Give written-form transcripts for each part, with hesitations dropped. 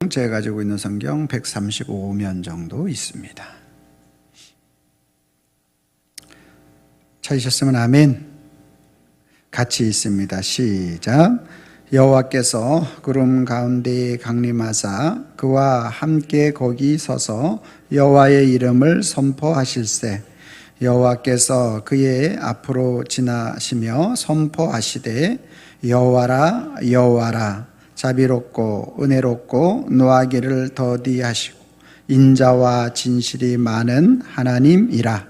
성경, 제가 가지고 있는 성경 135면 정도 있습니다. 찾으셨으면 아멘. 같이 있습니다. 시작. 여호와께서 구름 가운데에 강림하사 그와 함께 거기 서서 여호와의 이름을 선포하실세. 여호와께서 그의 앞으로 지나시며 선포하시되 여호와라 여호와라 자비롭고 은혜롭고 노하기를 더디하시고 인자와 진실이 많은 하나님이라.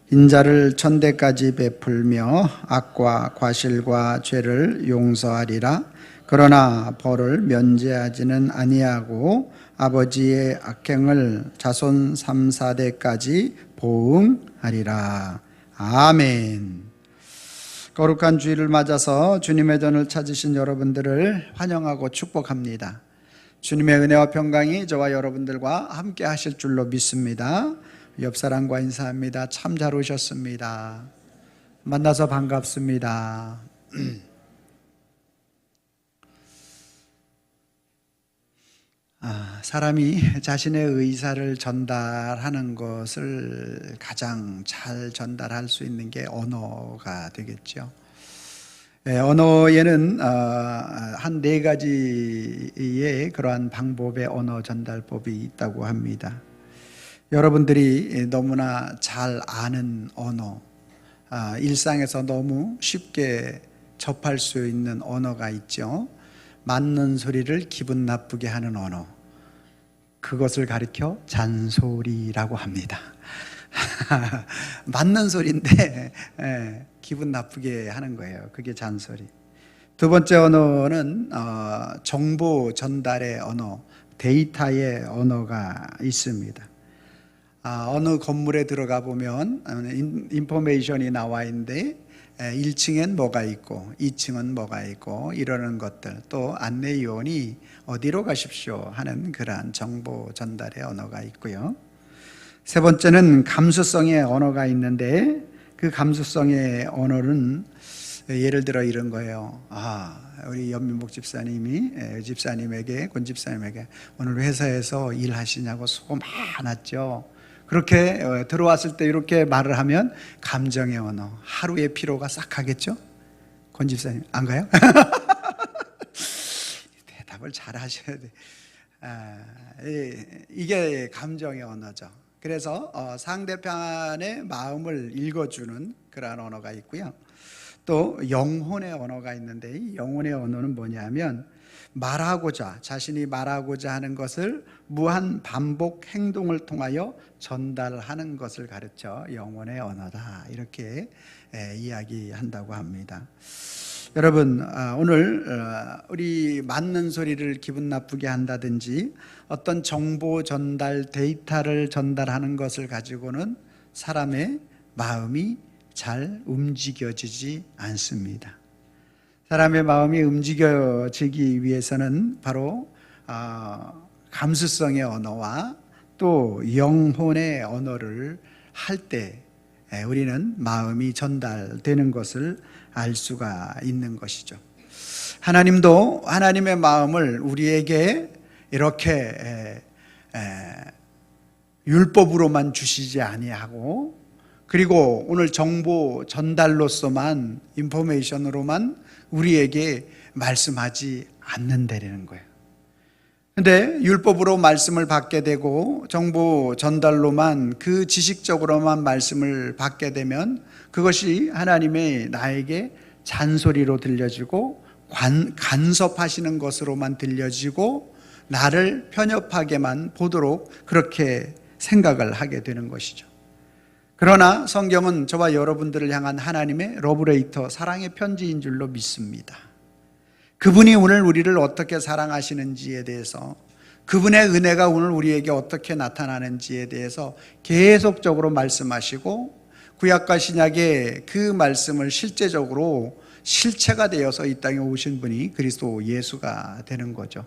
인자를 천대까지 베풀며 악과 과실과 죄를 용서하리라. 그러나 벌을 면제하지는 아니하고 아버지의 악행을 자손 3, 4대까지 보응하리라. 아멘. 거룩한 주일을 맞아서 주님의 전을 찾으신 여러분들을 환영하고 축복합니다. 주님의 은혜와 평강이 저와 여러분들과 함께 하실 줄로 믿습니다. 옆 사람과 인사합니다. 참 잘 오셨습니다. 만나서 반갑습니다. 사람이 자신의 의사를 전달하는 것을 가장 잘 전달할 수 있는 게 언어가 되겠죠. 언어에는 한 4가지의 그러한 방법의 언어 전달법이 있다고 합니다. 여러분들이 너무나 잘 아는 언어, 일상에서 너무 쉽게 접할 수 있는 언어가 있죠. 맞는 소리를 기분 나쁘게 하는 언어, 그것을 가리켜 잔소리라고 합니다. 맞는 소리인데 기분 나쁘게 하는 거예요. 그게 잔소리. 두 번째 언어는 정보 전달의 언어, 데이터의 언어가 있습니다. 어느 건물에 들어가 보면 인포메이션이 나와 있는데 1층엔 뭐가 있고 2층은 뭐가 있고 이러는 것들, 또 안내 요원이 어디로 가십시오 하는 그러한 정보 전달의 언어가 있고요. 세 번째는 감수성의 언어가 있는데 그 감수성의 언어는 예를 들어 이런 거예요. 우리 연민복 집사님에게 권 집사님에게 오늘 회사에서 일하시냐고 수고 많았죠. 그렇게 들어왔을 때 이렇게 말을 하면 감정의 언어, 하루의 피로가 싹 가겠죠? 권 집사님 안 가요? 대답을 잘 하셔야 돼. 이게 감정의 언어죠. 그래서 상대편의 마음을 읽어주는 그러한 언어가 있고요. 또 영혼의 언어가 있는데 이 영혼의 언어는 뭐냐면 자신이 말하고자 하는 것을 무한 반복 행동을 통하여 전달하는 것을 가르쳐 영혼의 언어다, 이렇게 이야기한다고 합니다. 여러분, 오늘 우리 맞는 소리를 기분 나쁘게 한다든지 어떤 정보 전달, 데이터를 전달하는 것을 가지고는 사람의 마음이 잘 움직여지지 않습니다. 사람의 마음이 움직여지기 위해서는 바로 감수성의 언어와 또 영혼의 언어를 할 때 우리는 마음이 전달되는 것을 알 수가 있는 것이죠. 하나님도 하나님의 마음을 우리에게 이렇게 율법으로만 주시지 아니하고, 그리고 오늘 정보 전달로서만, 인포메이션으로만 우리에게 말씀하지 않는다는 거예요. 근데 율법으로 말씀을 받게 되고 정보 전달로만, 그 지식적으로만 말씀을 받게 되면 그것이 하나님의 나에게 잔소리로 들려지고 간섭하시는 것으로만 들려지고 나를 편협하게만 보도록 그렇게 생각을 하게 되는 것이죠. 그러나 성경은 저와 여러분들을 향한 하나님의 러브레이터, 사랑의 편지인 줄로 믿습니다. 그분이 오늘 우리를 어떻게 사랑하시는지에 대해서, 그분의 은혜가 오늘 우리에게 어떻게 나타나는지에 대해서 계속적으로 말씀하시고, 구약과 신약의 그 말씀을 실제적으로 실체가 되어서 이 땅에 오신 분이 그리스도 예수가 되는 거죠.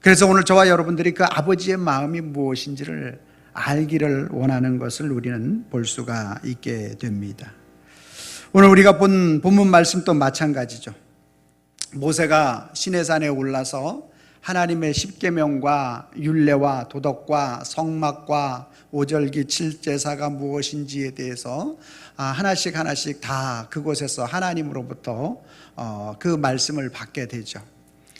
그래서 오늘 저와 여러분들이 그 아버지의 마음이 무엇인지를 알기를 원하는 것을 우리는 볼 수가 있게 됩니다. 오늘 우리가 본 본문 말씀도 마찬가지죠. 모세가 시내산에 올라서 하나님의 십계명과 율례와 도덕과 성막과 오절기 칠제사가 무엇인지에 대해서 하나씩 하나씩 다 그곳에서 하나님으로부터 그 말씀을 받게 되죠.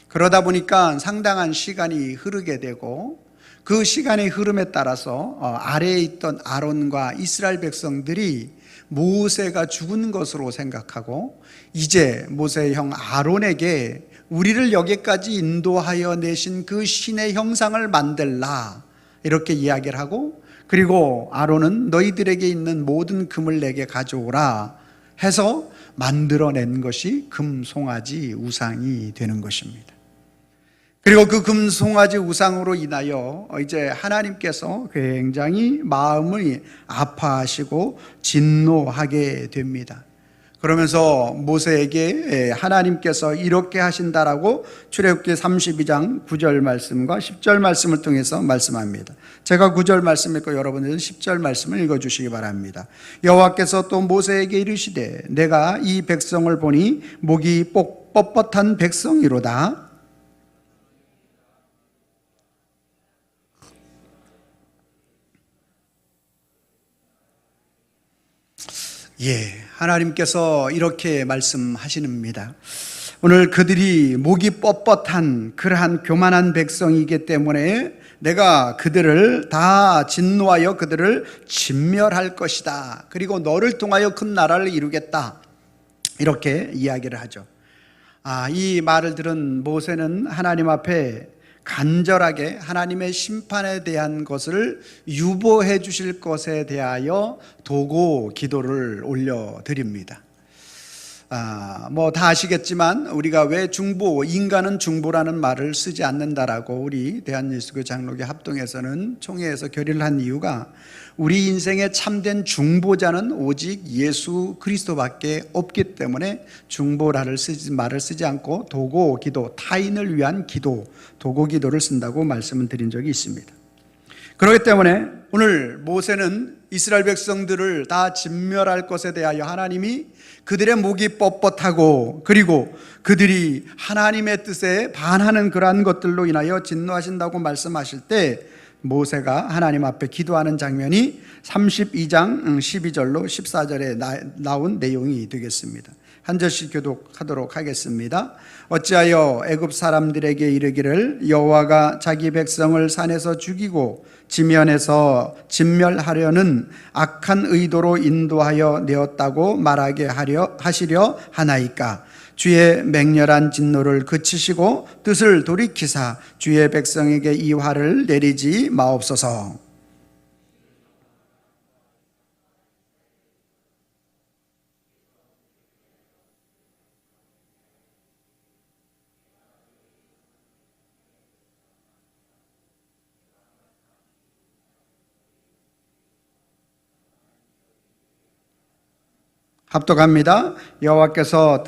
그러다 보니까 상당한 시간이 흐르게 되고, 그 시간의 흐름에 따라서 아래에 있던 아론과 이스라엘 백성들이 모세가 죽은 것으로 생각하고, 이제 모세의 형 아론에게 우리를 여기까지 인도하여 내신 그 신의 형상을 만들라, 이렇게 이야기를 하고, 그리고 아론은 너희들에게 있는 모든 금을 내게 가져오라 해서 만들어낸 것이 금송아지 우상이 되는 것입니다. 그리고 그 금송아지 우상으로 인하여 이제 하나님께서 굉장히 마음을 아파하시고 진노하게 됩니다. 그러면서 모세에게 하나님께서 이렇게 하신다라고 출애굽기 32장 9절 말씀과 10절 말씀을 통해서 말씀합니다. 제가 9절 말씀 읽고 여러분들은 10절 말씀을 읽어주시기 바랍니다. 여호와께서 또 모세에게 이르시되 내가 이 백성을 보니 목이 뻣뻣한 백성이로다. 하나님께서 이렇게 말씀하시는입니다. 오늘 그들이 목이 뻣뻣한 그러한 교만한 백성이기 때문에 내가 그들을 다 진노하여 그들을 진멸할 것이다. 그리고 너를 통하여 큰 나라를 이루겠다. 이렇게 이야기를 하죠. 이 말을 들은 모세는 하나님 앞에 간절하게 하나님의 심판에 대한 것을 유보해 주실 것에 대하여 도고 기도를 올려드립니다. 다 아시겠지만 우리가 왜 인간은 중보라는 말을 쓰지 않는다라고 우리 대한예수교 장로교 합동에서는 총회에서 결의를 한 이유가, 우리 인생의 참된 중보자는 오직 예수 그리스도밖에 없기 때문에 중보라는 말을 쓰지 않고 도고 기도, 타인을 위한 기도, 도고 기도를 쓴다고 말씀을 드린 적이 있습니다. 그렇기 때문에 오늘 모세는 이스라엘 백성들을 다 진멸할 것에 대하여 하나님이 그들의 목이 뻣뻣하고 그리고 그들이 하나님의 뜻에 반하는 그러한 것들로 인하여 진노하신다고 말씀하실 때 모세가 하나님 앞에 기도하는 장면이 32장 12절로 14절에 나온 내용이 되겠습니다. 한 절씩 교독하도록 하겠습니다. 어찌하여 애굽 사람들에게 이르기를 여호와가 자기 백성을 산에서 죽이고 지면에서 진멸하려는 악한 의도로 인도하여 내었다고 말하게 하시려 하나이까? 주의 맹렬한 진노를 그치시고 뜻을 돌이키사 주의 백성에게 이 화를 내리지 마옵소서. 합독합니다. 여호와께서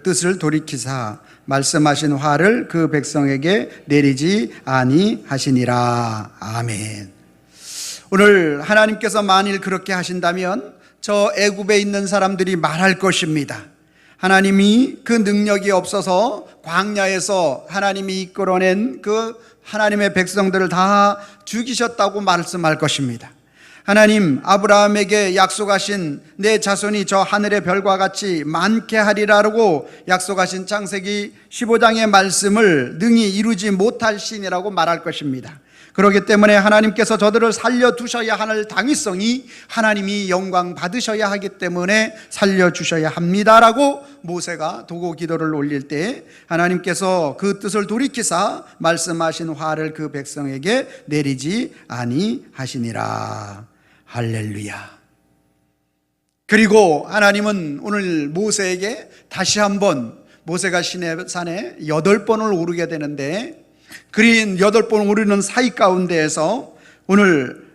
뜻을 돌이키사 말씀하신 화를 그 백성에게 내리지 아니하시니라. 아멘. 오늘 하나님께서 만일 그렇게 하신다면 저 애굽에 있는 사람들이 말할 것입니다. 하나님이 그 능력이 없어서 광야에서 하나님이 이끌어낸 그 하나님의 백성들을 다 죽이셨다고 말씀할 것입니다. 하나님 아브라함에게 약속하신 내 자손이 저 하늘의 별과 같이 많게 하리라고 약속하신 창세기 15장의 말씀을 능히 이루지 못할 신이라고 말할 것입니다. 그렇기 때문에 하나님께서 저들을 살려두셔야 할 당위성이 하나님이 영광 받으셔야 하기 때문에 살려주셔야 합니다라고 모세가 도고 기도를 올릴 때 하나님께서 그 뜻을 돌이키사 말씀하신 화를 그 백성에게 내리지 아니하시니라. 할렐루야. 그리고 하나님은 오늘 모세에게 다시 한번, 모세가 시내산에 8번을 오르게 되는데 그린 8번 오르는 사이 가운데에서 오늘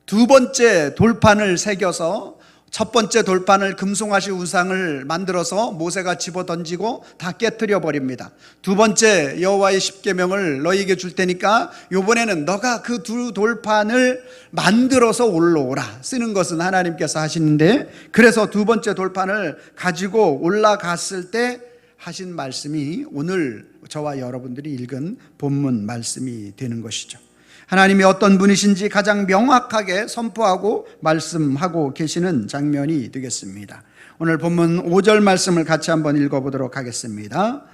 두 번째 돌판을 새겨서 첫 번째 돌판을 금송아지 우상을 만들어서 모세가 집어던지고 다 깨뜨려 버립니다. 두 번째 여호와의 십계명을 너희에게 줄 테니까 이번에는 너가 그 두 돌판을 만들어서 올라오라. 쓰는 것은 하나님께서 하시는데, 그래서 두 번째 돌판을 가지고 올라갔을 때 하신 말씀이 오늘 저와 여러분들이 읽은 본문 말씀이 되는 것이죠. 하나님이 어떤 분이신지 가장 명확하게 선포하고 말씀하고 계시는 장면이 되겠습니다. 오늘 본문 5절 말씀을 같이 한번 읽어보도록 하겠습니다.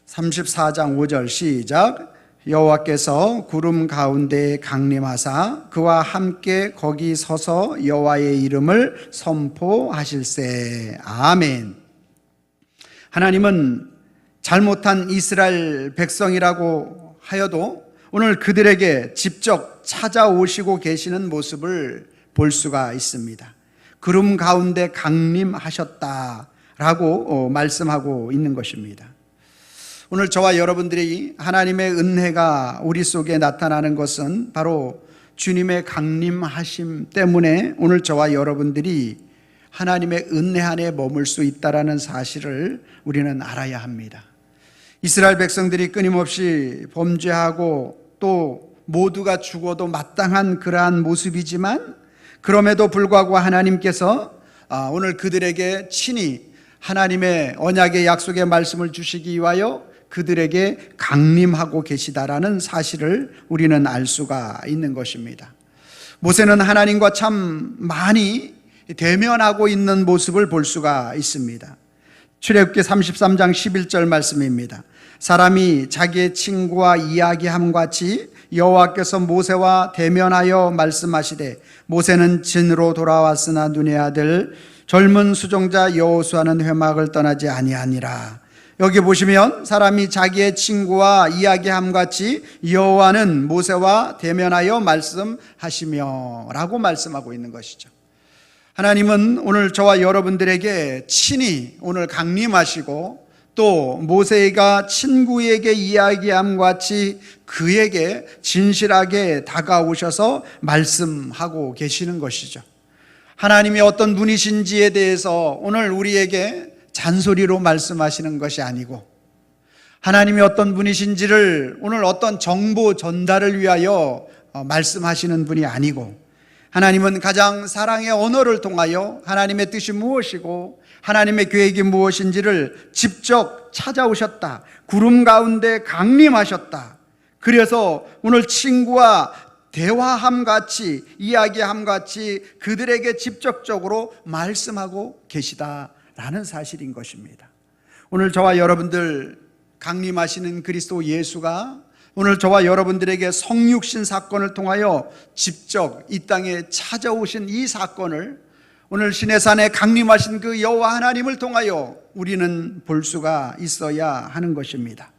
34장 5절 시작. 여호와께서 구름 가운데 강림하사 그와 함께 거기 서서 여호와의 이름을 선포하실세. 아멘. 하나님은 잘못한 이스라엘 백성이라고 하여도 오늘 그들에게 직접 찾아오시고 계시는 모습을 볼 수가 있습니다. 구름 가운데 강림하셨다라고 말씀하고 있는 것입니다. 오늘 저와 여러분들이 하나님의 은혜가 우리 속에 나타나는 것은 바로 주님의 강림하심 때문에 오늘 저와 여러분들이 하나님의 은혜 안에 머물 수 있다는 사실을 우리는 알아야 합니다. 이스라엘 백성들이 끊임없이 범죄하고 또 모두가 죽어도 마땅한 그러한 모습이지만 그럼에도 불구하고 하나님께서 오늘 그들에게 친히 하나님의 언약의 약속의 말씀을 주시기 위하여 그들에게 강림하고 계시다라는 사실을 우리는 알 수가 있는 것입니다. 모세는 하나님과 참 많이 대면하고 있는 모습을 볼 수가 있습니다. 출애굽기 33장 11절 말씀입니다. 사람이 자기의 친구와 이야기함 같이 여호와께서 모세와 대면하여 말씀하시되 모세는 진으로 돌아왔으나 눈의 아들 젊은 수종자 여호수아는 회막을 떠나지 아니하니라. 여기 보시면 사람이 자기의 친구와 이야기함 같이 여호와는 모세와 대면하여 말씀하시며 라고 말씀하고 있는 것이죠. 하나님은 오늘 저와 여러분들에게 친히 오늘 강림하시고 또 모세가 친구에게 이야기함 같이 그에게 진실하게 다가오셔서 말씀하고 계시는 것이죠. 하나님이 어떤 분이신지에 대해서 오늘 우리에게 잔소리로 말씀하시는 것이 아니고 하나님이 어떤 분이신지를 오늘 어떤 정보 전달을 위하여 말씀하시는 분이 아니고 하나님은 가장 사랑의 언어를 통하여 하나님의 뜻이 무엇이고 하나님의 계획이 무엇인지를 직접 찾아오셨다. 구름 가운데 강림하셨다. 그래서 오늘 친구와 대화함 같이 이야기함 같이 그들에게 직접적으로 말씀하고 계시다라는 사실인 것입니다. 오늘 저와 여러분들 강림하시는 그리스도 예수가 오늘 저와 여러분들에게 성육신 사건을 통하여 직접 이 땅에 찾아오신 이 사건을 오늘 시내산에 강림하신 그 여호와 하나님을 통하여 우리는 볼 수가 있어야 하는 것입니다.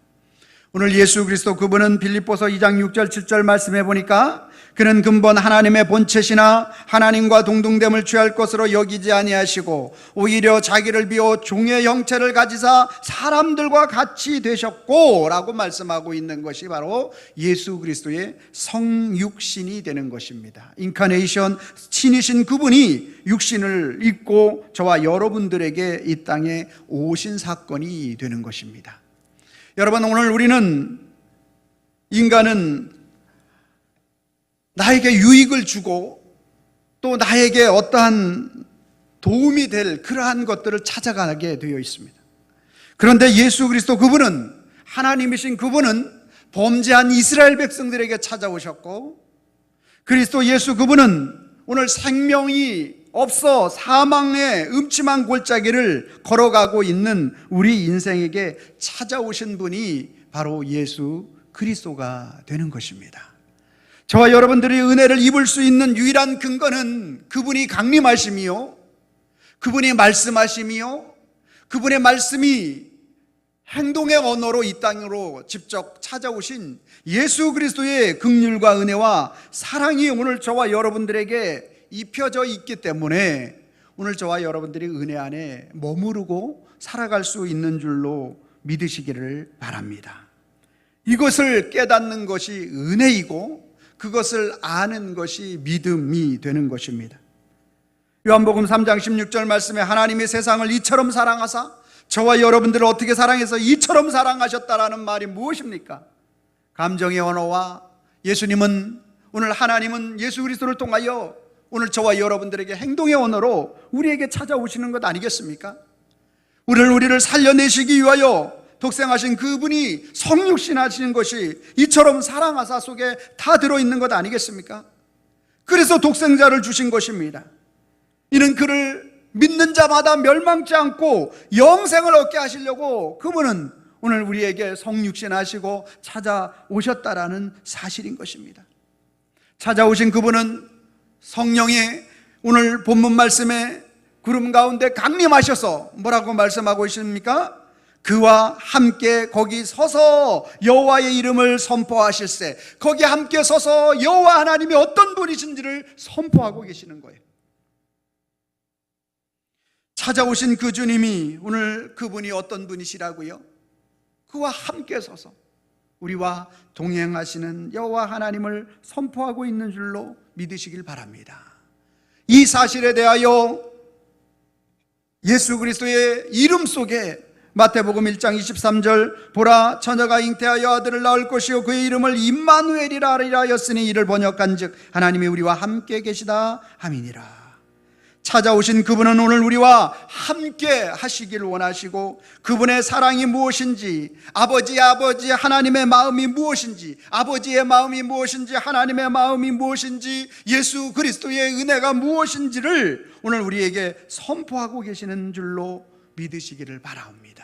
오늘 예수 그리스도 그분은 빌립보서 2장 6절 7절 말씀해 보니까 그는 근본 하나님의 본체시나 하나님과 동등됨을 취할 것으로 여기지 아니하시고 오히려 자기를 비워 종의 형체를 가지사 사람들과 같이 되셨고 라고 말씀하고 있는 것이 바로 예수 그리스도의 성육신이 되는 것입니다. 인카네이션, 신이신 그분이 육신을 입고 저와 여러분들에게 이 땅에 오신 사건이 되는 것입니다. 여러분, 오늘 우리는 인간은 나에게 유익을 주고 또 나에게 어떠한 도움이 될 그러한 것들을 찾아가게 되어 있습니다. 그런데 예수 그리스도 그분은 하나님이신 그분은 범죄한 이스라엘 백성들에게 찾아오셨고 그리스도 예수 그분은 오늘 생명이 없어 사망의 음침한 골짜기를 걸어가고 있는 우리 인생에게 찾아오신 분이 바로 예수 그리스도가 되는 것입니다. 저와 여러분들이 은혜를 입을 수 있는 유일한 근거는 그분이 강림하심이요, 그분이 말씀하심이요, 그분의 말씀이 행동의 언어로 이 땅으로 직접 찾아오신 예수 그리스도의 긍휼과 은혜와 사랑이 오늘 저와 여러분들에게 입혀져 있기 때문에 오늘 저와 여러분들이 은혜 안에 머무르고 살아갈 수 있는 줄로 믿으시기를 바랍니다. 이것을 깨닫는 것이 은혜이고 그것을 아는 것이 믿음이 되는 것입니다. 요한복음 3장 16절 말씀에 하나님이 세상을 이처럼 사랑하사 저와 여러분들을 어떻게 사랑해서 이처럼 사랑하셨다라는 말이 무엇입니까? 감정의 언어와 예수님은 오늘 하나님은 예수 그리스도를 통하여 오늘 저와 여러분들에게 행동의 언어로 우리에게 찾아오시는 것 아니겠습니까? 우리를 살려내시기 위하여 독생하신 그분이 성육신 하시는 것이 이처럼 사랑하사 속에 다 들어있는 것 아니겠습니까? 그래서 독생자를 주신 것입니다. 이는 그를 믿는 자마다 멸망치 않고 영생을 얻게 하시려고 그분은 오늘 우리에게 성육신 하시고 찾아오셨다라는 사실인 것입니다. 찾아오신 그분은 성령이 오늘 본문 말씀에 구름 가운데 강림하셔서 뭐라고 말씀하고 있습니까? 그와 함께 거기 서서 여호와의 이름을 선포하실세. 거기 함께 서서 여호와 하나님이 어떤 분이신지를 선포하고 계시는 거예요. 찾아오신 그 주님이 오늘 그분이 어떤 분이시라고요? 그와 함께 서서 우리와 동행하시는 여호와 하나님을 선포하고 있는 줄로 믿으시길 바랍니다. 이 사실에 대하여 예수 그리스도의 이름 속에 마태복음 1장 23절 보라 처녀가 잉태하여 아들을 낳을 것이요 그의 이름을 임마누엘이라 하였으니 이를 번역한즉 하나님이 우리와 함께 계시다 함이니라. 찾아오신 그분은 오늘 우리와 함께 하시길 원하시고 그분의 사랑이 무엇인지, 아버지 하나님의 마음이 무엇인지, 아버지의 마음이 무엇인지, 하나님의 마음이 무엇인지, 예수 그리스도의 은혜가 무엇인지를 오늘 우리에게 선포하고 계시는 줄로 믿으시기를 바라옵니다.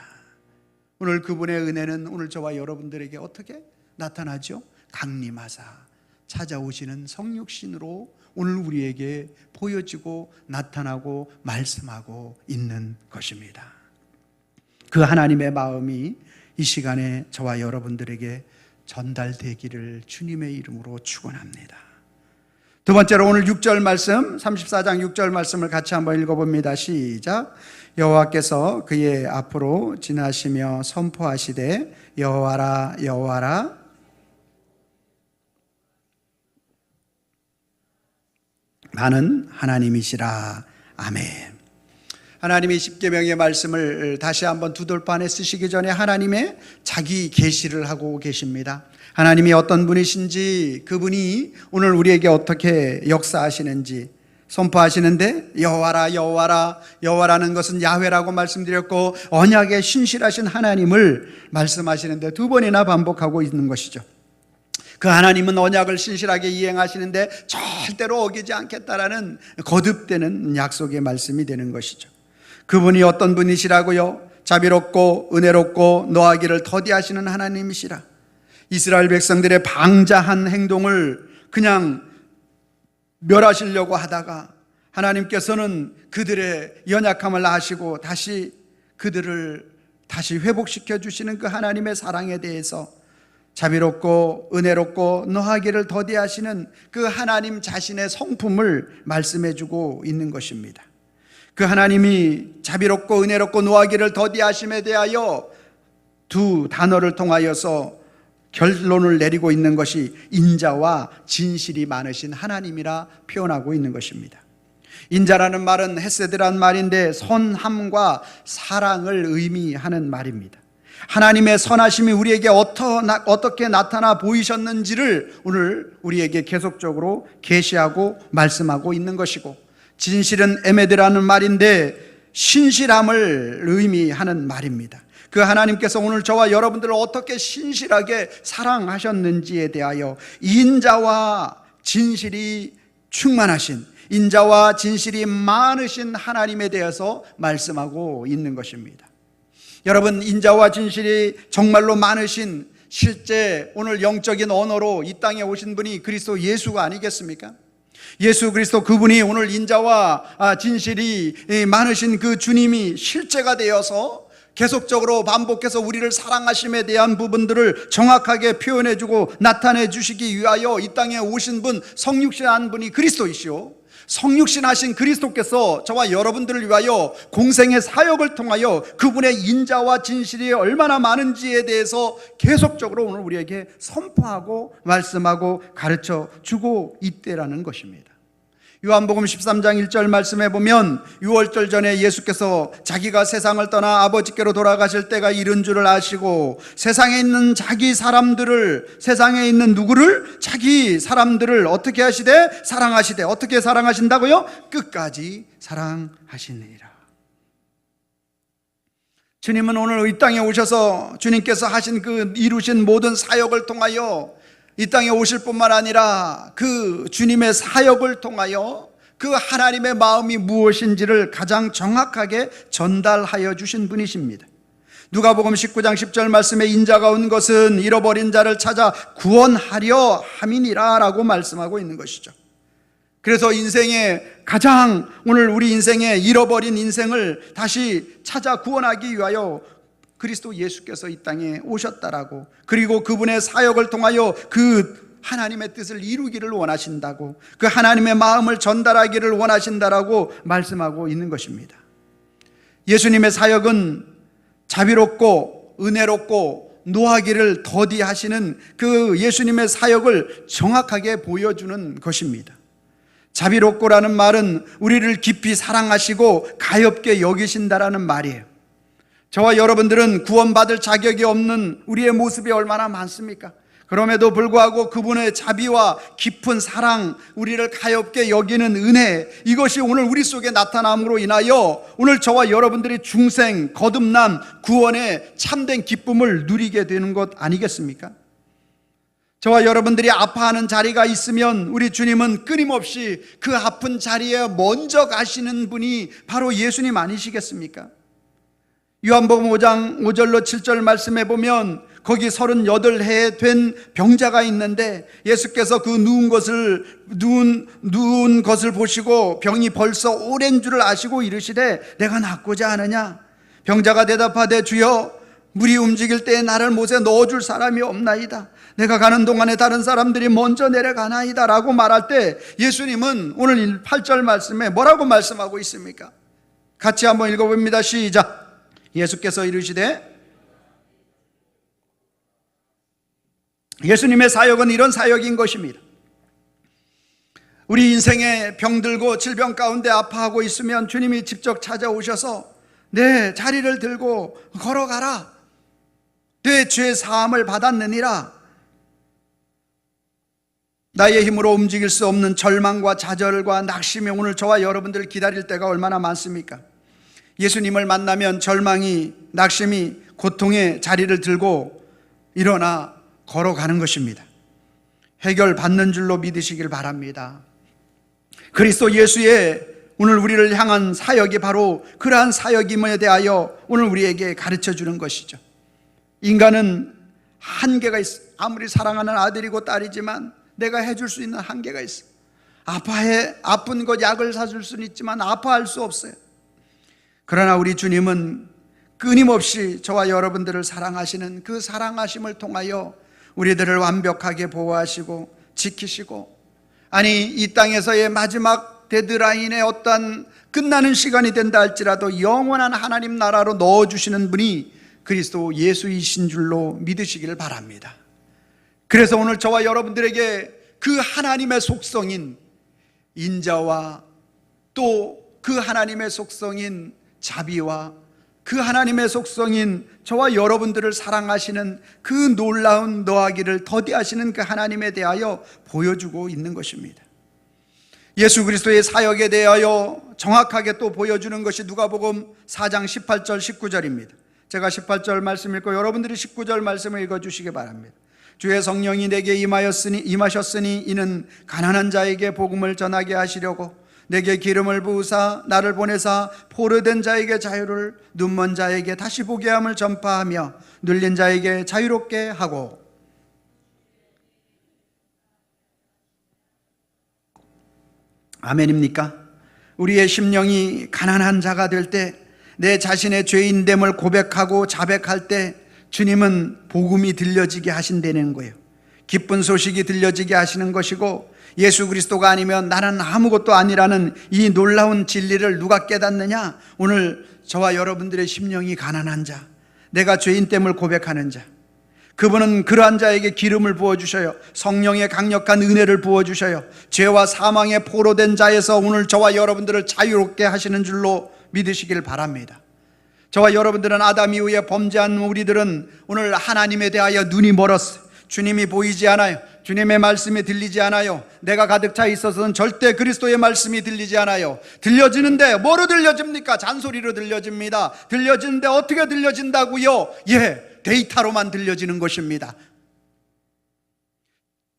오늘 그분의 은혜는 오늘 저와 여러분들에게 어떻게 나타나죠? 강림하사 찾아오시는 성육신으로 오늘 우리에게 보여지고 나타나고 말씀하고 있는 것입니다. 그 하나님의 마음이 이 시간에 저와 여러분들에게 전달되기를 주님의 이름으로 축원합니다. 두 번째로 오늘 6절 말씀, 34장 6절 말씀을 같이 한번 읽어봅니다. 시작. 여호와께서 그의 앞으로 지나시며 선포하시되 여호와라 여호와라 나는 하나님이시라. 아멘. 하나님이 십계명의 말씀을 다시 한번 두 돌판에 쓰시기 전에 하나님의 자기 계시를 하고 계십니다. 하나님이 어떤 분이신지, 그분이 오늘 우리에게 어떻게 역사하시는지 선포하시는데 여호와라 여호와라, 여호와라는 것은 야훼라고 말씀드렸고 언약의 신실하신 하나님을 말씀하시는데 두 번이나 반복하고 있는 것이죠. 그 하나님은 언약을 신실하게 이행하시는데 절대로 어기지 않겠다라는 거듭되는 약속의 말씀이 되는 것이죠. 그분이 어떤 분이시라고요? 자비롭고 은혜롭고 노하기를 더디하시는 하나님이시라. 이스라엘 백성들의 방자한 행동을 그냥 멸하시려고 하다가 하나님께서는 그들의 연약함을 아시고 다시 그들을 다시 회복시켜 주시는 그 하나님의 사랑에 대해서 자비롭고 은혜롭고 노하기를 더디하시는 그 하나님 자신의 성품을 말씀해 주고 있는 것입니다. 그 하나님이 자비롭고 은혜롭고 노하기를 더디하심에 대하여 두 단어를 통하여서 결론을 내리고 있는 것이 인자와 진실이 많으신 하나님이라 표현하고 있는 것입니다. 인자라는 말은 헤세드란 말인데 선함과 사랑을 의미하는 말입니다. 하나님의 선하심이 우리에게 어떻게 나타나 보이셨는지를 오늘 우리에게 계속적으로 계시하고 말씀하고 있는 것이고, 진실은 에메드라는 말인데 신실함을 의미하는 말입니다. 그 하나님께서 오늘 저와 여러분들을 어떻게 신실하게 사랑하셨는지에 대하여 인자와 진실이 충만하신, 인자와 진실이 많으신 하나님에 대해서 말씀하고 있는 것입니다. 여러분, 인자와 진실이 정말로 많으신, 실제 오늘 영적인 언어로 이 땅에 오신 분이 그리스도 예수가 아니겠습니까? 예수 그리스도 그분이 오늘 인자와 진실이 많으신 그 주님이 실제가 되어서 계속적으로 반복해서 우리를 사랑하심에 대한 부분들을 정확하게 표현해주고 나타내 주시기 위하여 이 땅에 오신 분, 성육신한 분이 그리스도이시오. 성육신하신 그리스도께서 저와 여러분들을 위하여 공생의 사역을 통하여 그분의 인자와 진실이 얼마나 많은지에 대해서 계속적으로 오늘 우리에게 선포하고 말씀하고 가르쳐 주고 있다라는 것입니다. 요한복음 13장 1절 말씀해 보면 6월절 전에 예수께서 자기가 세상을 떠나 아버지께로 돌아가실 때가 이른 줄을 아시고 세상에 있는 자기 사람들을, 세상에 있는 누구를? 자기 사람들을 어떻게 하시되? 사랑하시되. 어떻게 사랑하신다고요? 끝까지 사랑하시느니라. 주님은 오늘 이 땅에 오셔서 주님께서 하신 그 이루신 모든 사역을 통하여 이 땅에 오실 뿐만 아니라 그 주님의 사역을 통하여 그 하나님의 마음이 무엇인지를 가장 정확하게 전달하여 주신 분이십니다. 누가복음 19장 10절 말씀에 인자가 온 것은 잃어버린 자를 찾아 구원하려 함이니라 라고 말씀하고 있는 것이죠. 그래서 인생의 가장 오늘 우리 인생의 잃어버린 인생을 다시 찾아 구원하기 위하여 그리스도 예수께서 이 땅에 오셨다라고, 그리고 그분의 사역을 통하여 그 하나님의 뜻을 이루기를 원하신다고, 그 하나님의 마음을 전달하기를 원하신다라고 말씀하고 있는 것입니다. 예수님의 사역은 자비롭고 은혜롭고 노하기를 더디하시는 그 예수님의 사역을 정확하게 보여주는 것입니다. 자비롭고라는 말은 우리를 깊이 사랑하시고 가엾게 여기신다라는 말이에요. 저와 여러분들은 구원받을 자격이 없는 우리의 모습이 얼마나 많습니까? 그럼에도 불구하고 그분의 자비와 깊은 사랑, 우리를 가엾게 여기는 은혜, 이것이 오늘 우리 속에 나타남으로 인하여 오늘 저와 여러분들이 중생, 거듭남, 구원의 참된 기쁨을 누리게 되는 것 아니겠습니까? 저와 여러분들이 아파하는 자리가 있으면 우리 주님은 끊임없이 그 아픈 자리에 먼저 가시는 분이 바로 예수님 아니시겠습니까? 요한복음 5장 5절로 7절 말씀해 보면 거기 38해 된 병자가 있는데 예수께서 그 누운 것을 보시고 병이 벌써 오랜 줄을 아시고 이르시되 내가 낫고자 하느냐? 병자가 대답하되 주여 물이 움직일 때에 나를 못에 넣어줄 사람이 없나이다. 내가 가는 동안에 다른 사람들이 먼저 내려가나이다 라고 말할 때 예수님은 오늘 8절 말씀에 뭐라고 말씀하고 있습니까? 같이 한번 읽어봅니다. 시작. 예수께서 이르시되, 예수님의 사역은 이런 사역인 것입니다. 우리 인생에 병들고 질병 가운데 아파하고 있으면 주님이 직접 찾아오셔서 내 자리를 들고 걸어가라. 내 죄 사함을 받았느니라. 나의 힘으로 움직일 수 없는 절망과 좌절과 낙심이 오늘 저와 여러분들을 기다릴 때가 얼마나 많습니까? 예수님을 만나면 절망이, 낙심이, 고통의 자리를 들고 일어나 걸어가는 것입니다. 해결받는 줄로 믿으시길 바랍니다. 그리스도 예수의 오늘 우리를 향한 사역이 바로 그러한 사역임에 대하여 오늘 우리에게 가르쳐 주는 것이죠. 인간은 한계가 있어. 아무리 사랑하는 아들이고 딸이지만 내가 해줄 수 있는 한계가 있어. 아픈 것 약을 사줄 수는 있지만 아파할 수 없어요. 그러나 우리 주님은 끊임없이 저와 여러분들을 사랑하시는 그 사랑하심을 통하여 우리들을 완벽하게 보호하시고 지키시고, 아니 이 땅에서의 마지막 데드라인의 어떤 끝나는 시간이 된다 할지라도 영원한 하나님 나라로 넣어주시는 분이 그리스도 예수이신 줄로 믿으시기를 바랍니다. 그래서 오늘 저와 여러분들에게 그 하나님의 속성인 인자와 또 그 하나님의 속성인 자비와 그 하나님의 속성인 저와 여러분들을 사랑하시는 그 놀라운 노하기를 더디하시는 그 하나님에 대하여 보여주고 있는 것입니다. 예수 그리스도의 사역에 대하여 정확하게 또 보여주는 것이 누가복음 4장 18절 19절입니다. 제가 18절 말씀 읽고 여러분들이 19절 말씀을 읽어주시기 바랍니다. 주의 성령이 내게 임하셨으니 이는 가난한 자에게 복음을 전하게 하시려고 내게 기름을 부으사 나를 보내사 포로된 자에게 자유를, 눈먼 자에게 다시 보게 함을 전파하며 눌린 자에게 자유롭게 하고. 아멘입니까? 우리의 심령이 가난한 자가 될 때, 내 자신의 죄인됨을 고백하고 자백할 때 주님은 복음이 들려지게 하신다는 거예요. 기쁜 소식이 들려지게 하시는 것이고, 예수 그리스도가 아니면 나는 아무것도 아니라는 이 놀라운 진리를 누가 깨닫느냐? 오늘 저와 여러분들의 심령이 가난한 자, 내가 죄인됨을 고백하는 자, 그분은 그러한 자에게 기름을 부어주셔요. 성령의 강력한 은혜를 부어주셔요. 죄와 사망에 포로된 자에서 오늘 저와 여러분들을 자유롭게 하시는 줄로 믿으시길 바랍니다. 저와 여러분들은 아담 이후에 범죄한 우리들은 오늘 하나님에 대하여 눈이 멀었어요. 주님이 보이지 않아요. 주님의 말씀이 들리지 않아요. 내가 가득 차 있어서는 절대 그리스도의 말씀이 들리지 않아요. 들려지는데 뭐로 들려집니까? 잔소리로 들려집니다. 들려지는데 어떻게 들려진다고요? 데이터로만 들려지는 것입니다.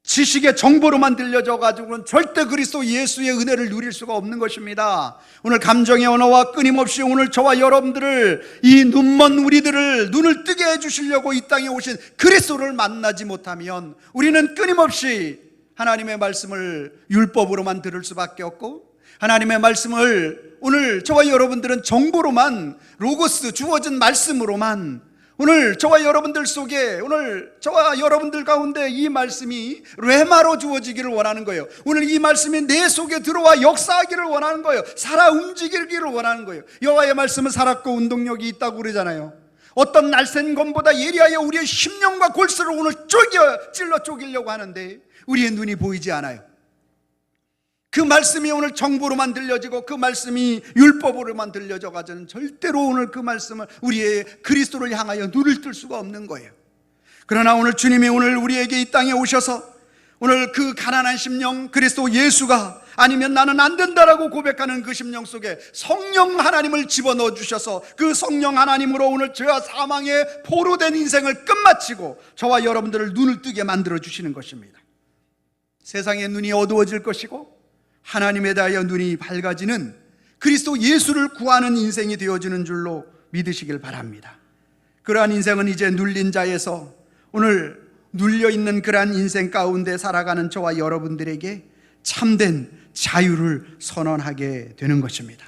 지식의 정보로만 들려져가지고는 절대 그리스도 예수의 은혜를 누릴 수가 없는 것입니다. 오늘 감정의 언어와 끊임없이 오늘 저와 여러분들을, 이 눈먼 우리들을 눈을 뜨게 해주시려고 이 땅에 오신 그리스도를 만나지 못하면 우리는 끊임없이 하나님의 말씀을 율법으로만 들을 수밖에 없고, 하나님의 말씀을 오늘 저와 여러분들은 정보로만, 로고스, 주어진 말씀으로만, 오늘 저와 여러분들 속에, 오늘 저와 여러분들 가운데 이 말씀이 레마로 주어지기를 원하는 거예요. 오늘 이 말씀이 내 속에 들어와 역사하기를 원하는 거예요. 살아 움직이기를 원하는 거예요. 여호와의 말씀은 살았고 운동력이 있다고 그러잖아요. 어떤 날쌘 검보다 예리하여 우리의 심령과 골수를 오늘 찔러 쪼개려고 하는데 우리의 눈이 보이지 않아요. 그 말씀이 오늘 정보로만 들려지고 그 말씀이 율법으로만 들려져 가지고는 절대로 오늘 그 말씀을, 우리의 그리스도를 향하여 눈을 뜰 수가 없는 거예요. 그러나 오늘 주님이 오늘 우리에게 이 땅에 오셔서 오늘 그 가난한 심령, 그리스도 예수가 아니면 나는 안 된다라고 고백하는 그 심령 속에 성령 하나님을 집어넣어 주셔서 그 성령 하나님으로 오늘 죄와 사망의 포로된 인생을 끝마치고 저와 여러분들을 눈을 뜨게 만들어 주시는 것입니다. 세상의 눈이 어두워질 것이고 하나님에 대하여 눈이 밝아지는 그리스도 예수를 구하는 인생이 되어지는 줄로 믿으시길 바랍니다. 그러한 인생은 이제 눌린 자에서 오늘 눌려있는 그러한 인생 가운데 살아가는 저와 여러분들에게 참된 자유를 선언하게 되는 것입니다.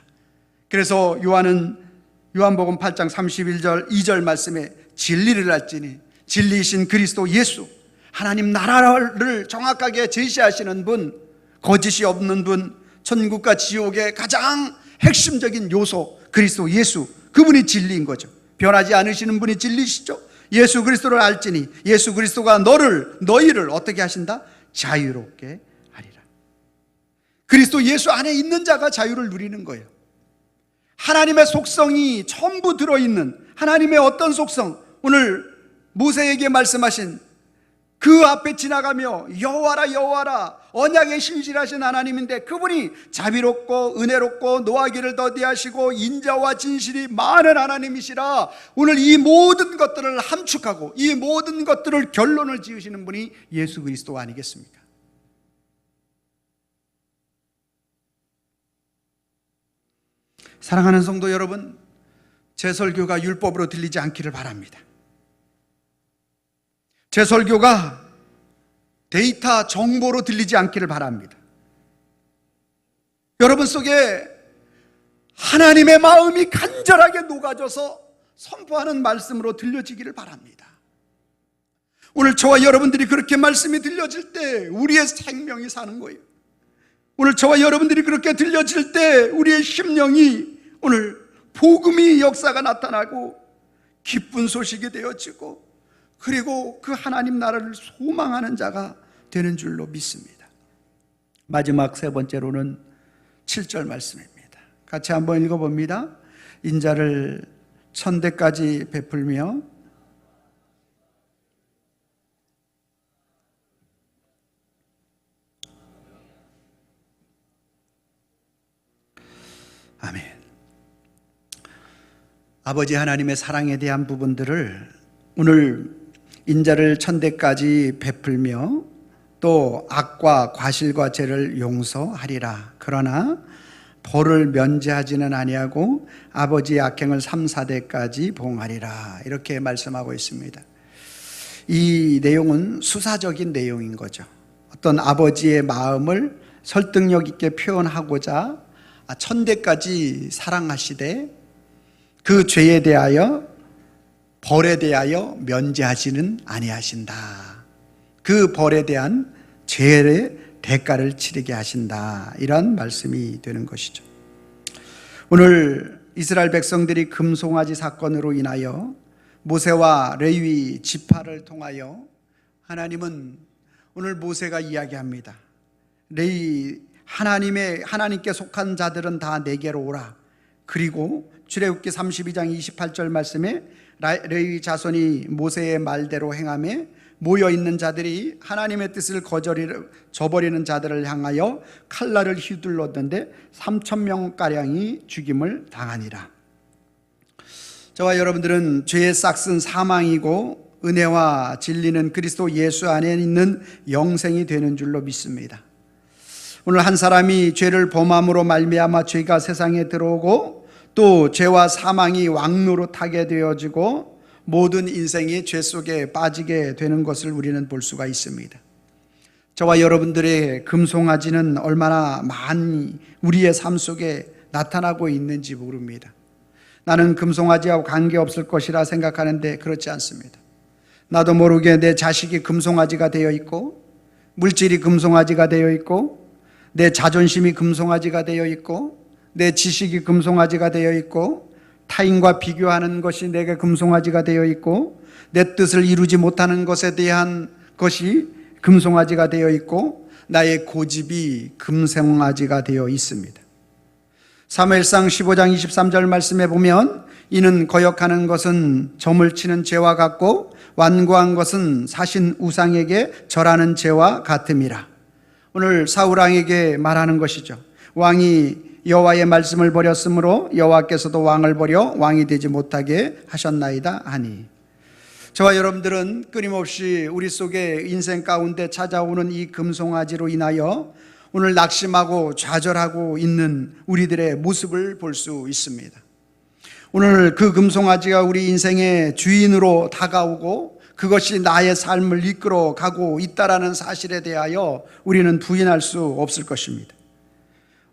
그래서 요한복음 8장 31절 2절 말씀에 진리를 알지니, 진리이신 그리스도 예수, 하나님 나라를 정확하게 제시하시는 분, 거짓이 없는 분, 천국과 지옥의 가장 핵심적인 요소 그리스도 예수, 그분이 진리인 거죠. 변하지 않으시는 분이 진리시죠. 예수 그리스도를 알지니, 예수 그리스도가 너희를 어떻게 하신다? 자유롭게 하리라. 그리스도 예수 안에 있는 자가 자유를 누리는 거예요. 하나님의 속성이 전부 들어있는 하나님의 어떤 속성, 오늘 모세에게 말씀하신 그 앞에 지나가며 여호와라 여호와라, 언약에 신실하신 하나님인데 그분이 자비롭고 은혜롭고 노하기를 더디하시고 인자와 진실이 많은 하나님이시라. 오늘 이 모든 것들을 함축하고 이 모든 것들을 결론을 지으시는 분이 예수 그리스도 아니겠습니까? 사랑하는 성도 여러분, 제 설교가 율법으로 들리지 않기를 바랍니다. 제 설교가 데이터 정보로 들리지 않기를 바랍니다. 여러분 속에 하나님의 마음이 간절하게 녹아져서 선포하는 말씀으로 들려지기를 바랍니다. 오늘 저와 여러분들이 그렇게 말씀이 들려질 때 우리의 생명이 사는 거예요. 오늘 저와 여러분들이 그렇게 들려질 때 우리의 심령이 오늘 복음의 역사가 나타나고 기쁜 소식이 되어지고, 그리고 그 하나님 나라를 소망하는 자가 되는 줄로 믿습니다. 마지막 세 번째로는 7절 말씀입니다. 같이 한번 읽어봅니다. 인자를 천대까지 베풀며 아멘. 아버지 하나님의 사랑에 대한 부분들을 오늘 인자를 천대까지 베풀며 또 악과 과실과 죄를 용서하리라. 그러나 벌을 면제하지는 아니하고 아버지의 악행을 3, 4대까지 봉하리라. 이렇게 말씀하고 있습니다. 이 내용은 수사적인 내용인 거죠. 어떤 아버지의 마음을 설득력 있게 표현하고자 천대까지 사랑하시되 그 죄에 대하여, 벌에 대하여 면제하지는 아니하신다. 그 벌에 대한 죄의 대가를 치르게 하신다. 이런 말씀이 되는 것이죠. 오늘 이스라엘 백성들이 금송아지 사건으로 인하여 모세와 레위 지파를 통하여 하나님은 오늘 모세가 이야기합니다. 하나님께 속한 자들은 다 내게로 오라. 그리고 출애굽기 32장 28절 말씀에 레위 자손이 모세의 말대로 행하며 모여 있는 자들이 하나님의 뜻을 저버리는 자들을 향하여 칼날을 휘둘렀는데 3,000명가량이 죽임을 당하니라. 저와 여러분들은 죄의 싹은 사망이고 은혜와 진리는 그리스도 예수 안에 있는 영생이 되는 줄로 믿습니다. 오늘 한 사람이 죄를 범함으로 말미암아 죄가 세상에 들어오고 또 죄와 사망이 왕노로 타게 되어지고 모든 인생이 죄 속에 빠지게 되는 것을 우리는 볼 수가 있습니다. 저와 여러분들의 금송아지는 얼마나 많이 우리의 삶 속에 나타나고 있는지 모릅니다. 나는 금송아지하고 관계없을 것이라 생각하는데 그렇지 않습니다. 나도 모르게 내 자식이 금송아지가 되어 있고, 물질이 금송아지가 되어 있고, 내 자존심이 금송아지가 되어 있고, 내 지식이 금송아지가 되어 있고, 타인과 비교하는 것이 내게 금송아지가 되어 있고, 내 뜻을 이루지 못하는 것에 대한 것이 금송아지가 되어 있고, 나의 고집이 금송아지가 되어 있습니다. 사무엘상 15장 23절 말씀에 보면 이는 거역하는 것은 점을 치는 죄와 같고 완고한 것은 사신 우상에게 절하는 죄와 같음이라. 오늘 사울왕에게 말하는 것이죠. 왕이 여호와의 말씀을 버렸으므로 여호와께서도 왕을 버려 왕이 되지 못하게 하셨나이다 하니. 저와 여러분들은 끊임없이 우리 속에 인생 가운데 찾아오는 이 금송아지로 인하여 오늘 낙심하고 좌절하고 있는 우리들의 모습을 볼 수 있습니다. 오늘 그 금송아지가 우리 인생의 주인으로 다가오고 그것이 나의 삶을 이끌어 가고 있다라는 사실에 대하여 우리는 부인할 수 없을 것입니다.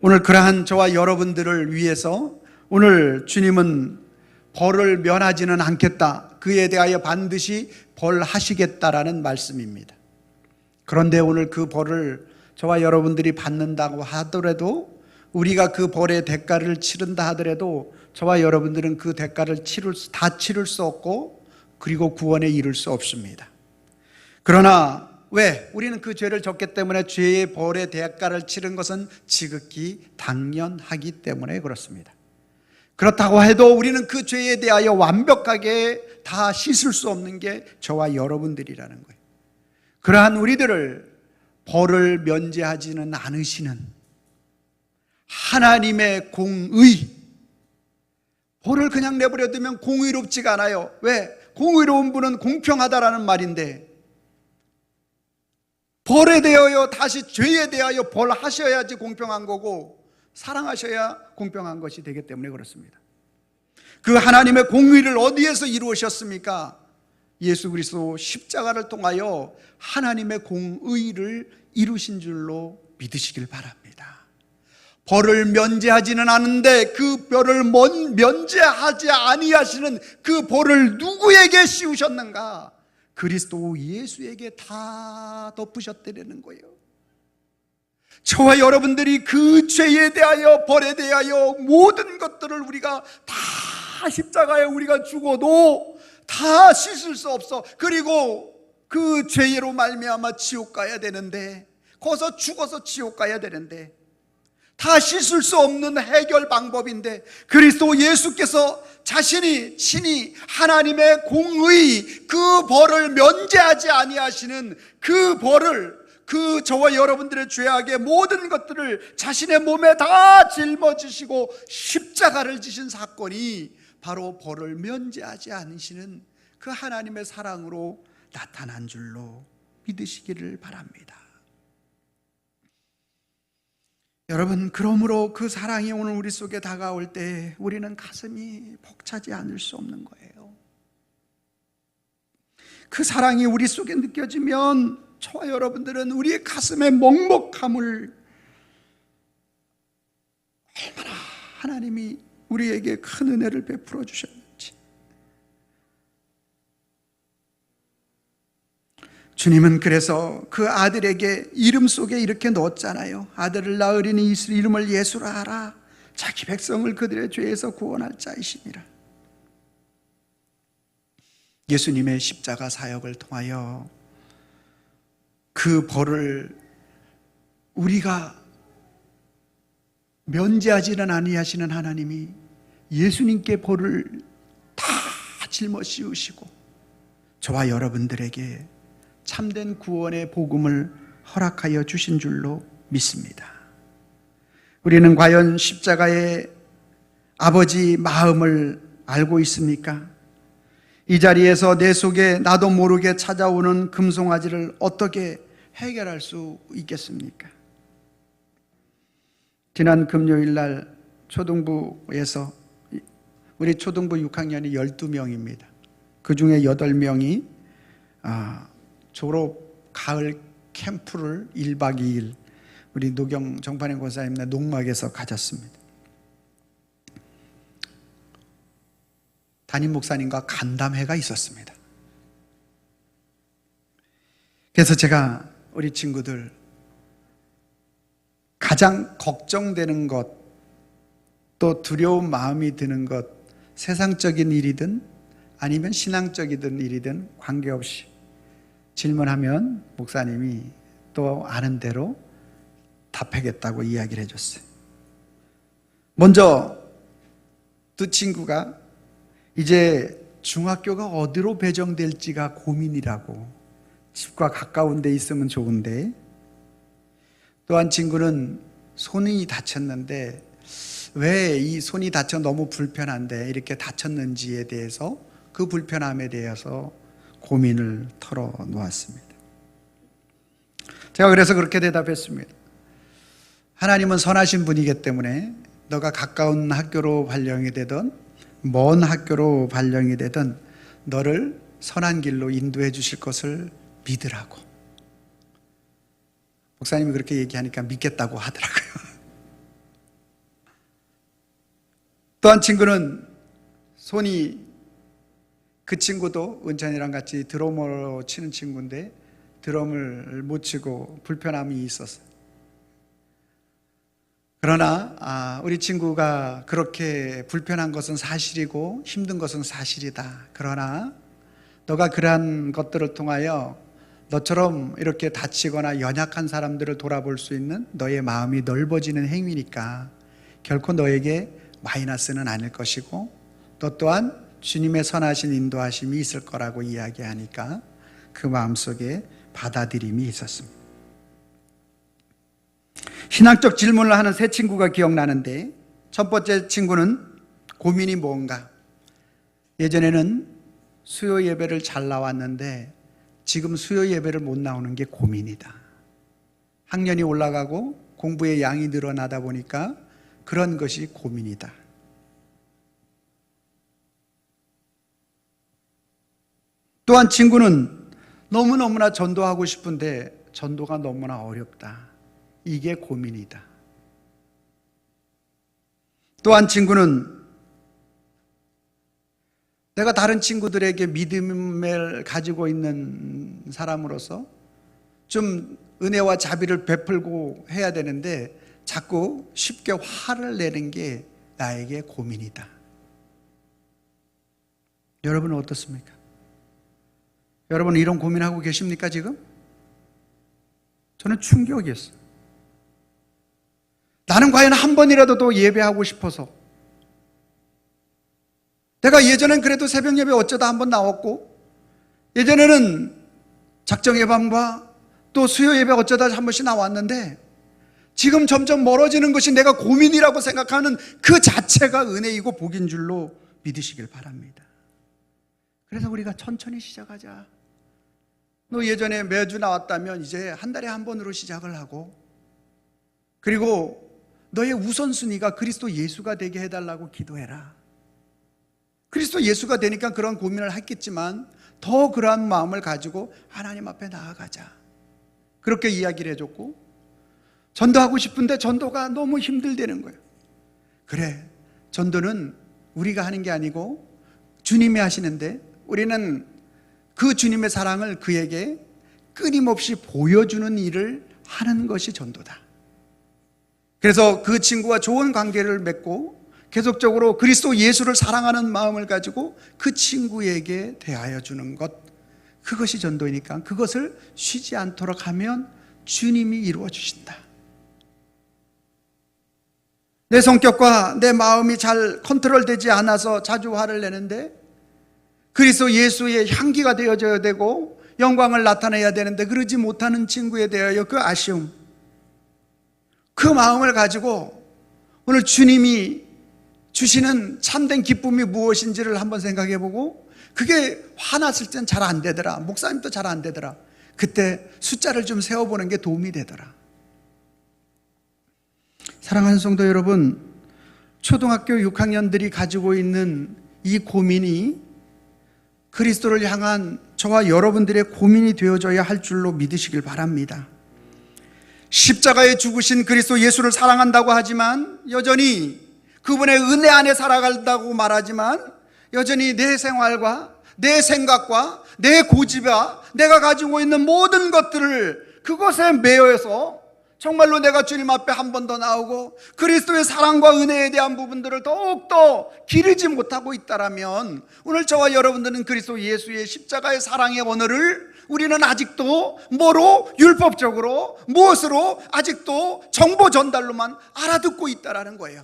오늘 그러한 저와 여러분들을 위해서 오늘 주님은 벌을 면하지는 않겠다, 그에 대하여 반드시 벌하시겠다라는 말씀입니다. 그런데 오늘 그 벌을 저와 여러분들이 받는다고 하더라도, 우리가 그 벌의 대가를 치른다 하더라도 저와 여러분들은 그 대가를 다 치를 수 없고 그리고 구원에 이를 수 없습니다. 그러나 왜? 우리는 그 죄를 졌기 때문에 죄의 벌의 대가를 치른 것은 지극히 당연하기 때문에 그렇습니다. 그렇다고 해도 우리는 그 죄에 대하여 완벽하게 다 씻을 수 없는 게 저와 여러분들이라는 거예요. 그러한 우리들을 벌을 면제하지는 않으시는 하나님의 공의, 벌을 그냥 내버려두면 공의롭지가 않아요. 왜? 공의로운 분은 공평하다라는 말인데, 벌에 대하여 다시 죄에 대하여 벌하셔야지 공평한 거고 사랑하셔야 공평한 것이 되기 때문에 그렇습니다. 그 하나님의 공의를 어디에서 이루셨습니까? 예수 그리스도 십자가를 통하여 하나님의 공의를 이루신 줄로 믿으시길 바랍니다. 벌을 면제하지는 않은데 그 벌을 면제하지 아니하시는 그 벌을 누구에게 씌우셨는가? 그리스도 예수에게 다 덮으셨다는 거예요. 저와 여러분들이 그 죄에 대하여 벌에 대하여 모든 것들을 우리가 다 십자가에 우리가 죽어도 다 씻을 수 없어. 그리고 그 죄로 말미암아 지옥 가야 되는데, 거기서 죽어서 지옥 가야 되는데 다 씻을 수 없는 해결 방법인데 그리스도 예수께서 자신이 친히 하나님의 공의 그 벌을 면제하지 아니하시는 그 벌을, 그 저와 여러분들의 죄악의 모든 것들을 자신의 몸에 다 짊어지시고 십자가를 지신 사건이 바로 벌을 면제하지 않으시는 그 하나님의 사랑으로 나타난 줄로 믿으시기를 바랍니다. 여러분, 그러므로 그 사랑이 오늘 우리 속에 다가올 때 우리는 가슴이 벅차지 않을 수 없는 거예요. 그 사랑이 우리 속에 느껴지면 저와 여러분들은 우리의 가슴의 먹먹함을, 얼마나 하나님이 우리에게 큰 은혜를 베풀어 주셨는지, 주님은 그래서 그 아들에게 이름 속에 이렇게 넣었잖아요. 아들을 낳으리니 이름을 예수라 하라. 자기 백성을 그들의 죄에서 구원할 자이시니라. 예수님의 십자가 사역을 통하여 그 벌을 우리가 면제하지는 아니하시는 하나님이 예수님께 벌을 다 짊어 씌우시고 저와 여러분들에게 참된 구원의 복음을 허락하여 주신 줄로 믿습니다. 우리는 과연 십자가의 아버지 마음을 알고 있습니까? 이 자리에서 내 속에 나도 모르게 찾아오는 금송아지를 어떻게 해결할 수 있겠습니까? 지난 금요일 날 초등부에서 우리 초등부 6학년이 12명입니다. 그 중에 8명이 졸업 가을 캠프를 1박 2일 우리 노경 정판행 권사님네 농막에서 가졌습니다. 담임 목사님과 간담회가 있었습니다. 그래서 제가 우리 친구들 가장 걱정되는 것, 또 두려운 마음이 드는 것, 세상적인 일이든 아니면 신앙적이든 일이든 관계없이 질문하면 목사님이 또 아는 대로 답하겠다고 이야기를 해줬어요. 먼저 두 친구가 이제 중학교가 어디로 배정될지가 고민이라고, 집과 가까운 데 있으면 좋은데, 또 한 친구는 손이 다쳤는데 왜 이 손이 다쳐 너무 불편한데 이렇게 다쳤는지에 대해서, 그 불편함에 대해서 고민을 털어놓았습니다. 제가 그래서 그렇게 대답했습니다. 하나님은 선하신 분이기 때문에 너가 가까운 학교로 발령이 되든 먼 학교로 발령이 되든 너를 선한 길로 인도해 주실 것을 믿으라고. 목사님이 그렇게 얘기하니까 믿겠다고 하더라고요. 또 한 친구는 손이, 그 친구도 은찬이랑 같이 드럼으로 치는 친구인데 드럼을 못 치고 불편함이 있었어요. 그러나 우리 친구가 그렇게 불편한 것은 사실이고 힘든 것은 사실이다. 그러나 너가 그러한 것들을 통하여 너처럼 이렇게 다치거나 연약한 사람들을 돌아볼 수 있는 너의 마음이 넓어지는 행위니까 결코 너에게 마이너스는 아닐 것이고, 너 또한 주님의 선하신 인도하심이 있을 거라고 이야기하니까 그 마음속에 받아들임이 있었습니다. 신학적 질문을 하는 세 친구가 기억나는데, 첫 번째 친구는 고민이 뭔가, 예전에는 수요 예배를 잘 나왔는데 지금 수요 예배를 못 나오는 게 고민이다. 학년이 올라가고 공부의 양이 늘어나다 보니까 그런 것이 고민이다. 또한 친구는 너무너무나 전도하고 싶은데 전도가 너무나 어렵다. 이게 고민이다. 또한 친구는 내가 다른 친구들에게 믿음을 가지고 있는 사람으로서 좀 은혜와 자비를 베풀고 해야 되는데 자꾸 쉽게 화를 내는 게 나에게 고민이다. 여러분은 어떻습니까? 여러분은 이런 고민하고 계십니까 지금? 저는 충격이었어요. 나는 과연 한 번이라도 더 예배하고 싶어서, 내가 예전엔 그래도 새벽 예배 어쩌다 한 번 나왔고, 예전에는 작정 예방과 또 수요 예배 어쩌다 한 번씩 나왔는데, 지금 점점 멀어지는 것이 내가 고민이라고 생각하는 그 자체가 은혜이고 복인 줄로 믿으시길 바랍니다. 그래서 우리가 천천히 시작하자. 너 예전에 매주 나왔다면 이제 한 달에 한 번으로 시작을 하고, 그리고 너의 우선순위가 그리스도 예수가 되게 해달라고 기도해라. 그리스도 예수가 되니까 그런 고민을 했겠지만 더 그러한 마음을 가지고 하나님 앞에 나아가자. 그렇게 이야기를 해줬고, 전도하고 싶은데 전도가 너무 힘들다는 거예요. 그래, 전도는 우리가 하는 게 아니고 주님이 하시는데 우리는 그 주님의 사랑을 그에게 끊임없이 보여주는 일을 하는 것이 전도다. 그래서 그 친구와 좋은 관계를 맺고 계속적으로 그리스도 예수를 사랑하는 마음을 가지고 그 친구에게 대하여 주는 것, 그것이 전도이니까 그것을 쉬지 않도록 하면 주님이 이루어 주신다. 내 성격과 내 마음이 잘 컨트롤되지 않아서 자주 화를 내는데 그리스도 예수의 향기가 되어져야 되고 영광을 나타내야 되는데 그러지 못하는 친구에 대하여 그 아쉬움, 그 마음을 가지고 오늘 주님이 주시는 참된 기쁨이 무엇인지를 한번 생각해보고, 그게 화났을 땐 잘 안 되더라, 목사님도 잘 안 되더라, 그때 숫자를 좀 세워보는 게 도움이 되더라. 사랑하는 성도 여러분, 초등학교 6학년들이 가지고 있는 이 고민이 그리스도를 향한 저와 여러분들의 고민이 되어져야 할 줄로 믿으시길 바랍니다. 십자가에 죽으신 그리스도 예수를 사랑한다고 하지만, 여전히 그분의 은혜 안에 살아간다고 말하지만, 여전히 내 생활과 내 생각과 내 고집과 내가 가지고 있는 모든 것들을 그것에 매여서 정말로 내가 주님 앞에 한 번 더 나오고 그리스도의 사랑과 은혜에 대한 부분들을 더욱더 기르지 못하고 있다라면, 오늘 저와 여러분들은 그리스도 예수의 십자가의 사랑의 언어를 우리는 아직도 뭐로? 율법적으로, 무엇으로? 아직도 정보 전달로만 알아듣고 있다라는 거예요.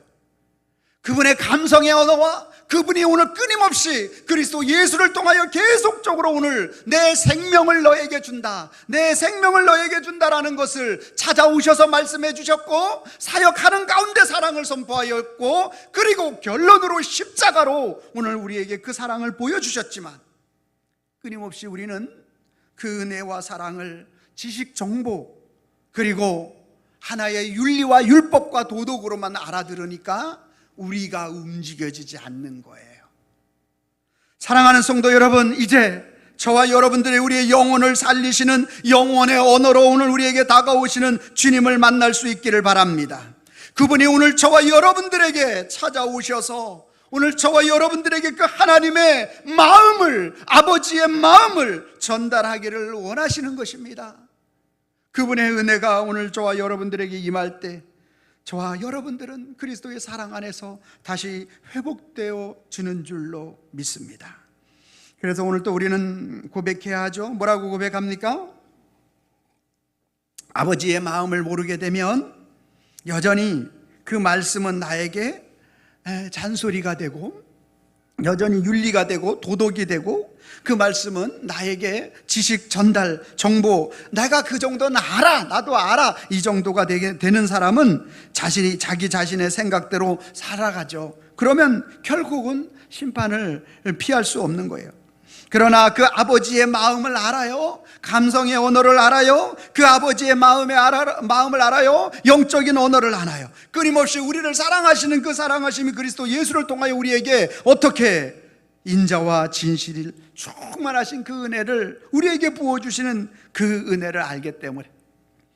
그분의 감성의 언어와 그분이 오늘 끊임없이 그리스도 예수를 통하여 계속적으로 오늘 내 생명을 너에게 준다, 내 생명을 너에게 준다라는 것을 찾아오셔서 말씀해 주셨고, 사역하는 가운데 사랑을 선포하였고, 그리고 결론으로 십자가로 오늘 우리에게 그 사랑을 보여주셨지만, 끊임없이 우리는 그 은혜와 사랑을 지식, 정보, 그리고 하나의 윤리와 율법과 도덕으로만 알아들으니까 우리가 움직여지지 않는 거예요. 사랑하는 성도 여러분, 이제 저와 여러분들의 우리의 영혼을 살리시는 영혼의 언어로 오늘 우리에게 다가오시는 주님을 만날 수 있기를 바랍니다. 그분이 오늘 저와 여러분들에게 찾아오셔서 오늘 저와 여러분들에게 그 하나님의 마음을, 아버지의 마음을 전달하기를 원하시는 것입니다. 그분의 은혜가 오늘 저와 여러분들에게 임할 때 저와 여러분들은 그리스도의 사랑 안에서 다시 회복되어 주는 줄로 믿습니다. 그래서 오늘 또 우리는 고백해야 하죠. 뭐라고 고백합니까? 아버지의 마음을 모르게 되면 여전히 그 말씀은 나에게 잔소리가 되고, 여전히 윤리가 되고 도덕이 되고, 그 말씀은 나에게 지식 전달, 정보, 내가 그 정도는 알아, 나도 알아, 이 정도가 되는 사람은 자기 자신의 생각대로 살아가죠. 그러면 결국은 심판을 피할 수 없는 거예요. 그러나 그 아버지의 마음을 알아요, 감성의 언어를 알아요, 그 아버지의 마음을 알아요, 영적인 언어를 알아요. 끊임없이 우리를 사랑하시는 그 사랑하심이 그리스도 예수를 통하여 우리에게 어떻게 인자와 진실을 충만하신 그 은혜를 우리에게 부어주시는 그 은혜를 알기 때문에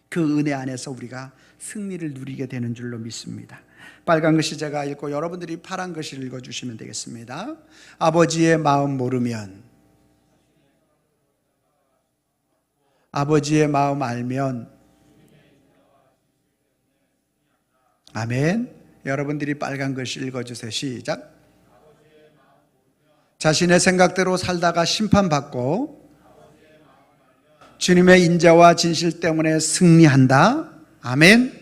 그 은혜 안에서 우리가 승리를 누리게 되는 줄로 믿습니다. 빨간 글씨 제가 읽고 여러분들이 파란 글씨를 읽어주시면 되겠습니다. 아버지의 마음 모르면, 아버지의 마음 알면, 아멘. 여러분들이 빨간 글씨 읽어주세요. 시작. 자신의 생각대로 살다가 심판받고 주님의 인자와 진실 때문에 승리한다. 아멘.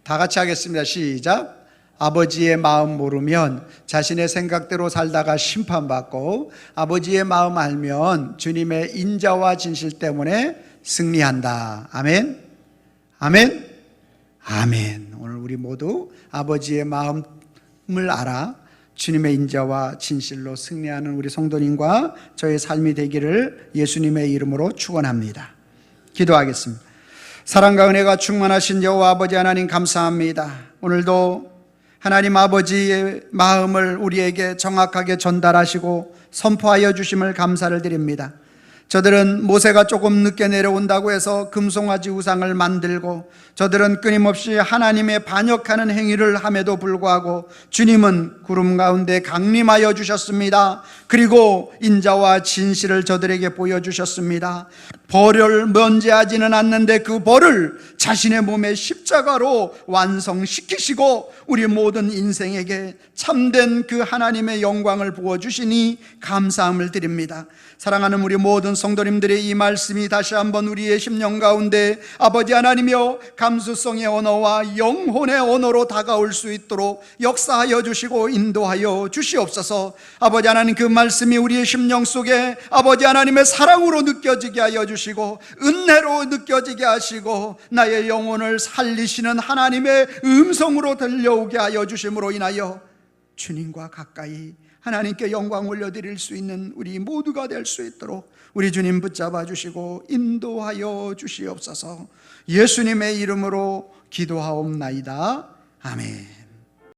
다 같이 하겠습니다. 시작. 아버지의 마음 모르면 자신의 생각대로 살다가 심판받고 아버지의 마음 알면 주님의 인자와 진실 때문에 승리한다. 아멘. 아멘. 아멘. 오늘 우리 모두 아버지의 마음을 알아 주님의 인자와 진실로 승리하는 우리 성도님과 저의 삶이 되기를 예수님의 이름으로 축원합니다. 기도하겠습니다. 사랑과 은혜가 충만하신 여호와 아버지 하나님, 감사합니다. 오늘도 하나님 아버지의 마음을 우리에게 정확하게 전달하시고 선포하여 주심을 감사를 드립니다. 저들은 모세가 조금 늦게 내려온다고 해서 금송아지 우상을 만들고, 저들은 끊임없이 하나님의 반역하는 행위를 함에도 불구하고 주님은 구름 가운데 강림하여 주셨습니다. 그리고 인자와 진실을 저들에게 보여주셨습니다. 벌을 면제하지는 않는데 그 벌을 자신의 몸의 십자가로 완성시키시고 우리 모든 인생에게 참된 그 하나님의 영광을 부어주시니 감사함을 드립니다. 사랑하는 우리 모든 성도님들의 이 말씀이 다시 한번 우리의 심령 가운데 아버지 하나님이여 감수성의 언어와 영혼의 언어로 다가올 수 있도록 역사하여 주시고 인도하여 주시옵소서. 아버지 하나님, 그 말씀이 우리의 심령 속에 아버지 하나님의 사랑으로 느껴지게 하여 주시고 은혜로 느껴지게 하시고 나의 영혼을 살리시는 하나님의 음성으로 들려오게 하여 주심으로 인하여 주님과 가까이 하나님께 영광 올려드릴 수 있는 우리 모두가 될 수 있도록 우리 주님 붙잡아 주시고 인도하여 주시옵소서. 예수님의 이름으로 기도하옵나이다. 아멘.